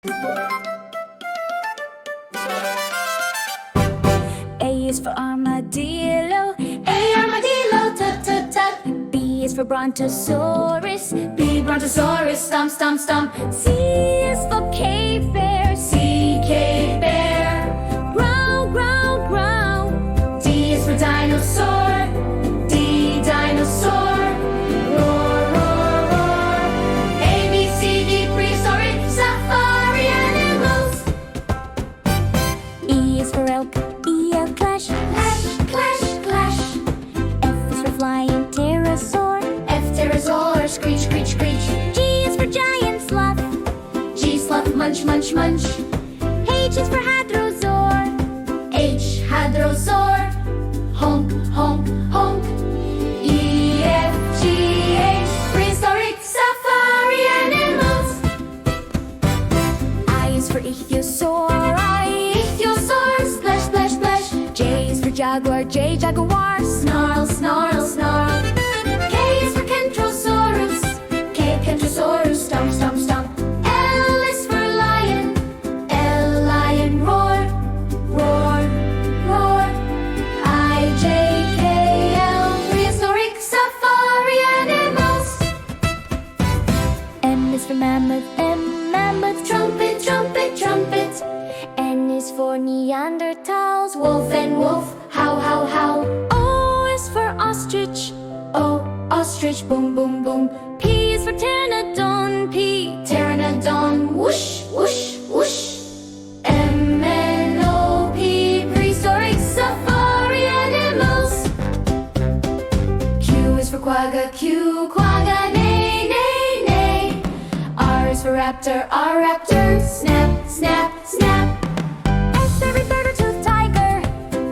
A is for armadillo, A armadillo, tut tut tut. B is for brontosaurus, B brontosaurus, stomp stomp stomp. C is for cave bear, C cave bear, growl growl growl. D is for dinosaur, D dinosaur, roar roar roar. A B C D prehistoric safari animals. E is for elk, E elk clash, clash clash clash. F is for flying pterosaur, F pterosaur, screech screech screech. G is for giant sloth, G sloth, munch munch munch. H is for hadrosaur, H hadrosaur, honk honk honk. E F G H prehistoric safari animals. I is for ichthyosaur, ichthyosaur, splash splash splash. J is for jaguar, J jaguar, snarl snarl snarl. K is for kentrosaurus, K kentrosaurus, stomp stomp stomp. L is for lion, L lion, roar roar roar. I J K L prehistoric safari animals. M is for mammoth, M mammoth, trumpet trumpet trumpet. N is for Neanderthals, wolf and wolf, howl howl howl. O is for ostrich, O ostrich, boom boom boom. P is for pteranodon, P pteranodon, whoosh whoosh whoosh. M N O P prehistoric safari animals. Q is for quagga, Q quagga, neigh neigh neigh. R is for raptor, R raptor, snap snap snap. S saber-tooth tiger,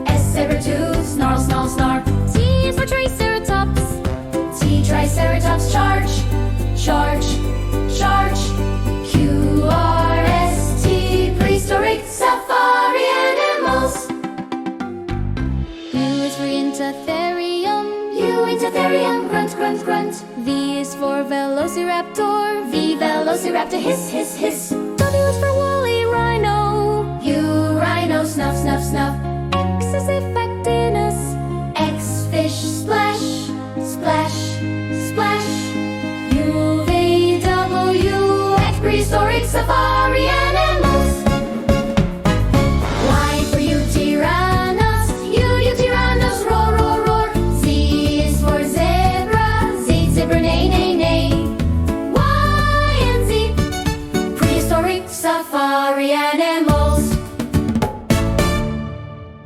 S saber-tooth, snarl snarl snarl. T is for triceratops, T triceratops, charge charge charge. Q R S T prehistoric safari animals. U is for Intertherium, U Intertherium, grunt grunt grunt. V is for velociraptor, V velociraptor, hiss hiss hiss. W is for woolly rhino, U rhino, snuff snuff snuff. X is Epictinus, X fish, splash splash splash. U V W X prehistoric safari animals. Y for Utyrannos, U Utyrannos, roar roar roar. Z is for zebra, Z zebra, neigh neigh neigh. Y and Z prehistoric safari animals.